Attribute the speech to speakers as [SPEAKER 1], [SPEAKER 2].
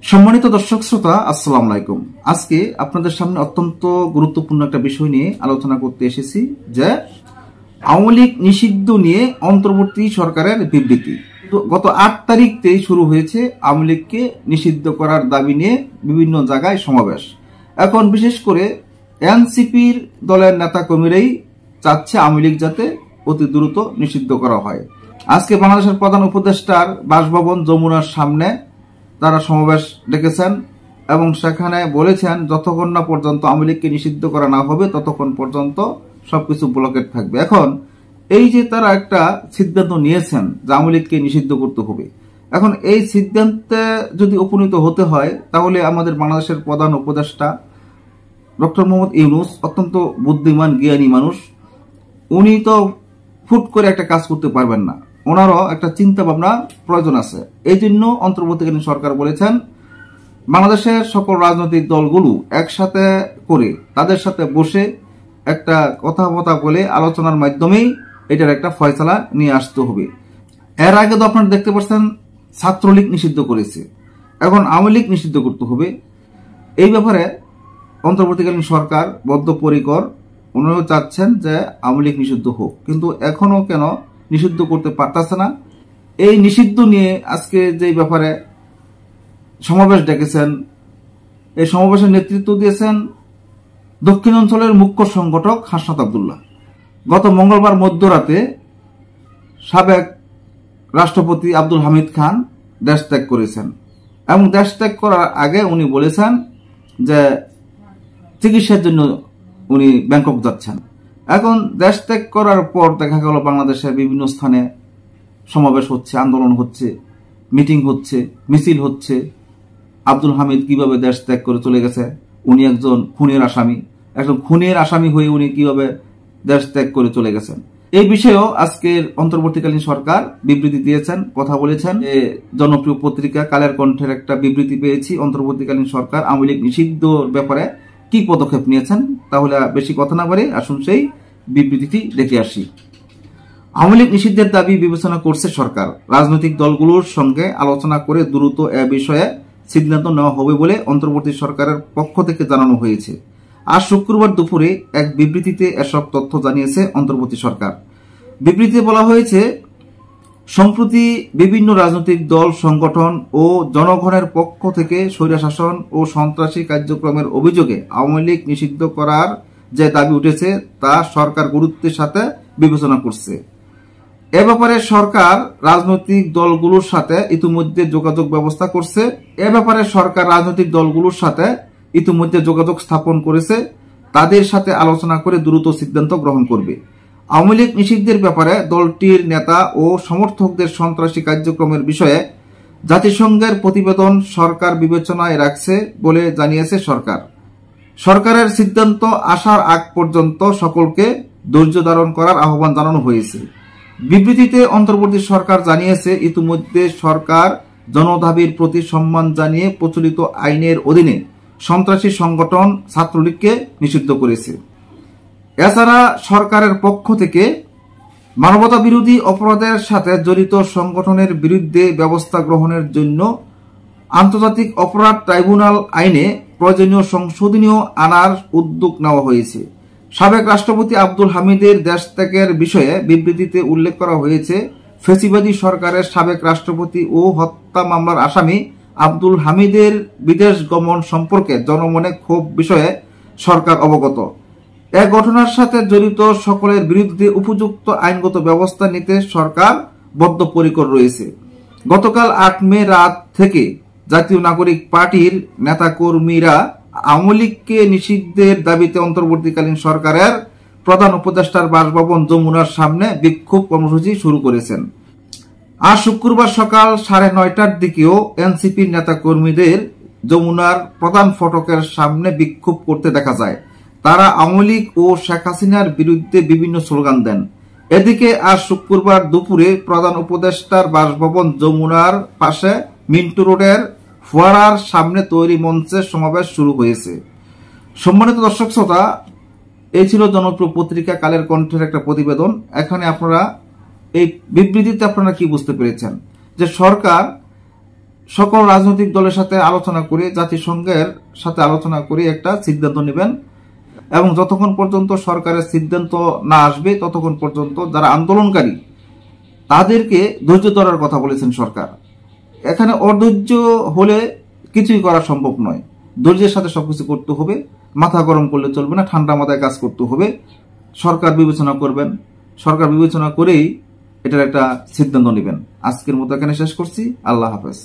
[SPEAKER 1] সম্মানিত দর্শক শ্রোতা, আসসালামু আলাইকুম। আজকে আপনাদের সামনে অত্যন্ত গুরুত্বপূর্ণ একটা বিষয় নিয়ে আলোচনা করতে এসেছি, যে আওয়ামী লীগ নিষিদ্ধ নিয়ে অন্তর্বর্তী সরকারের বিবৃতি। গত 8 তারিখ থেকে শুরু হয়েছে আওয়ামী লীগকে নিষিদ্ধ করার দাবি নিয়ে বিভিন্ন জায়গায় সমাবেশ। এখন বিশেষ করে এনসিপির দলের নেতা কর্মীরাই চাচ্ছে আওয়ামী লীগ যাতে অতি দ্রুত নিষিদ্ধ করা হয়। আজকে বাংলাদেশের প্রধান উপদেষ্টার বাসভবন যমুনার সামনে তারা সমাবেশ ডেকেছেন এবং সেখানে বলেছেন যতক্ষণ না পর্যন্ত আওয়ামী লীগকে নিষিদ্ধ করা না হবে ততক্ষণ পর্যন্ত সবকিছু ব্লকেট থাকবে। এখন এই যে তারা একটা সিদ্ধান্ত নিয়েছেন যে আওয়ামী লীগকে নিষিদ্ধ করতে হবে, এখন এই সিদ্ধান্তে যদি উপনীত হতে হয় তাহলে আমাদের বাংলাদেশের প্রধান উপদেষ্টা ডক্টর মোহাম্মদ ইউনূস অত্যন্ত বুদ্ধিমান জ্ঞানী মানুষ, উনি তো ফুট করে একটা কাজ করতে পারবেন না, ওনারও একটা চিন্তা ভাবনা প্রয়োজন আছে। এই জন্য অন্তর্বর্তীকালীন সরকার বলেছেন বাংলাদেশের সকল রাজনৈতিক দলগুলো একসাথে করে তাদের সাথে বসে একটা কথাবার্তা বলে আলোচনার মাধ্যমেই এটার একটা ফয়সালা নিয়ে আসতে হবে। এর আগে তো আপনারা দেখতে পাচ্ছেন ছাত্রলীগ নিষিদ্ধ করেছে, এখন আওয়ামী লীগ নিষিদ্ধ করতে হবে। এই ব্যাপারে অন্তর্বর্তীকালীন সরকার বদ্ধপরিকর, উনিও চাচ্ছেন যে আওয়ামী লীগ নিষিদ্ধ হোক, কিন্তু এখনো কেন নিষিদ্ধ করতে পারতেছে না। এই নিষিদ্ধ নিয়ে আজকে যে ব্যাপারে সমাবেশ ডেকেছেন, এই সমাবেশের নেতৃত্ব দিয়েছেন দক্ষিণাঞ্চলের মুখ্য সংগঠক হাসনাত আব্দুল্লাহ। গত মঙ্গলবার মধ্যরাতে সাবেক রাষ্ট্রপতি আব্দুল হামিদ খান দেশ ত্যাগ করেছেন এবং দেশ ত্যাগ করার আগে উনি বলেছেন যে চিকিৎসার জন্য উনি ব্যাংকক যাচ্ছেন। এখন দেশ ত্যাগ করার পর দেখা গেল বাংলাদেশের বিভিন্ন স্থানে সমাবেশ হচ্ছে, আন্দোলন হচ্ছে, মিটিং হচ্ছে, মিছিল হচ্ছে। আব্দুল হামিদ কিভাবে দেশ ত্যাগ করে চলে গেছে, উনি একজন খুনের আসামি হয়ে উনি কিভাবে দেশ ত্যাগ করে চলে গেছেন, এই বিষয়েও আজকের অন্তর্বর্তীকালীন সরকার বিবৃতি দিয়েছেন, কথা বলেছেন। জনপ্রিয় পত্রিকা কালের কণ্ঠের একটা বিবৃতি পেয়েছি, অন্তর্বর্তীকালীন সরকার আওয়ামী লীগ নিষিদ্ধ ব্যাপারে কি পদক্ষেপ নিয়েছেন। তাহলে বেশি কথা না বলে আসুন সেই বিবৃতিটি দেখে আসি। আওয়ামী লীগ নিষিদ্ধের দাবি বিবেচনা করছে সরকার, রাজনৈতিক দলগুলোর সঙ্গে আলোচনা করে দ্রুত এ বিষয়ে সিদ্ধান্ত নেওয়া হবে বলে অন্তর্বর্তী সরকারের পক্ষ থেকে জানানো হয়েছে। আজ শুক্রবার দুপুরে এক বিবৃতিতে এসব তথ্য জানিয়েছে অন্তর্বর্তী সরকার। বিবৃতিতে বলা হয়েছে, সম্প্রতি বিভিন্ন রাজনৈতিক দল, সংগঠন ও জনগণের পক্ষ থেকে স্বৈরশাসন ও সন্ত্রাসী কার্যক্রমের অভিযোগে আওয়ামী লীগ নিষিদ্ধ করার যে দাবি উঠেছে তা সরকার গুরুত্বের সাথে বিবেচনা করছে। এ ব্যাপারে সরকার রাজনৈতিক দলগুলোর সাথে ইতিমধ্যে যোগাযোগ স্থাপন করেছে, তাদের সাথে আলোচনা করে দ্রুত সিদ্ধান্ত গ্রহণ করবে। আওয়ামী লীগ নিষিদ্ধের ব্যাপারে দলটির নেতা ও সমর্থকদের সন্ত্রাসী কার্যক্রমের বিষয়ে জাতিসংঘের প্রতিবেদন সরকার বিবেচনায় রাখছে বলে জানিয়েছে সরকার। সরকারের সিদ্ধান্ত আসার আগ পর্যন্ত সকলকে ধৈর্য ধারণ করার আহ্বান জানানো হয়েছে। বিবৃতিতে অন্তর্বর্তী সরকার জানিয়েছে, ইতিমধ্যে সরকার জনদাবির প্রতি সম্মান জানিয়ে প্রচলিত আইনের অধীনে সন্ত্রাসী সংগঠন ছাত্রলীগকে নিষিদ্ধ করেছে। এছাড়া সরকারের পক্ষ থেকে মানবতা বিরোধী অপরাধের সাথে জড়িত সংগঠনের বিরুদ্ধে ব্যবস্থা গ্রহণের জন্য আন্তর্জাতিক অপরাধ ট্রাইব্যুনাল আইনে প্রয়োজনীয় সংশোধনী আনার উদ্যোগ নেওয়া হয়েছে। সাবেক রাষ্ট্রপতি আব্দুল হামিদের দেশ ত্যাগের বিষয়ে বিবৃতিতে উল্লেখ করা হয়েছে, ফ্যাসিবাদী সরকারের সাবেক রাষ্ট্রপতি ও হত্যা মামলার আসামি আব্দুল হামিদের বিদেশ গমন সম্পর্কে জনমনে ক্ষোভ বিষয়ে সরকার অবগত। এ ঘটনার সাথে জড়িত সকলের বিরুদ্ধে উপযুক্ত আইনগত ব্যবস্থা নিতে সরকার বদ্ধপরিকর রয়েছে। গতকাল 8 মে রাত থেকে জাতীয় নাগরিক পার্টির নেতাকর্মীরা আওয়ামী লীগকে নিষিদ্ধের দাবিতে অন্তর্বর্তীকালীন সরকারের প্রধান উপদেষ্টার বাসভবন যমুনার সামনে বিক্ষোভ কর্মসূচি শুরু করেছেন। আজ শুক্রবার সকাল 9:30টার দিকেও এনসিপির নেতাকর্মীদের যমুনার প্রধান ফটকের সামনে বিক্ষোভ করতে দেখা যায়। তারা আওয়ামী লীগ ও শেখ হাসিনার বিরুদ্ধে বিভিন্ন স্লোগান দেন। এদিকে আজ শুক্রবার দুপুরে প্রধান উপদেষ্টার বাসভবন যমুনার পাশে মিন্টু রোডের ফোয়ারার সামনে তৈরি মঞ্চে সমাবেশ শুরু হয়েছে। সম্মানিত দর্শক শ্রোতা, এই ছিল জনপ্রিয় পত্রিকা কালের কণ্ঠের একটা প্রতিবেদন। এখানে আপনারা এই বিবৃতিতে আপনারা কি বুঝতে পেরেছেন, যে সরকার সকল রাজনৈতিক দলের সাথে আলোচনা করে, জাতিসংঘের সাথে আলোচনা করে একটা সিদ্ধান্ত নেবেন এবং যতক্ষণ পর্যন্ত সরকারের সিদ্ধান্ত না আসবে ততক্ষণ পর্যন্ত যারা আন্দোলনকারী তাদেরকে ধৈর্য ধরার কথা বলেছেন সরকার। এখানে অধৈর্য হলে কিছুই করা সম্ভব নয়। ধৈর্যের সাথে সবকিছু করতে হবে, মাথা গরম করলে চলবে না, ঠান্ডা মাথায় কাজ করতে হবে। সরকার বিবেচনা করবেন, সরকার বিবেচনা করেই এটার একটা সিদ্ধান্ত নেবেন। আজকের মতো এখানে শেষ করছি। আল্লাহ হাফেজ।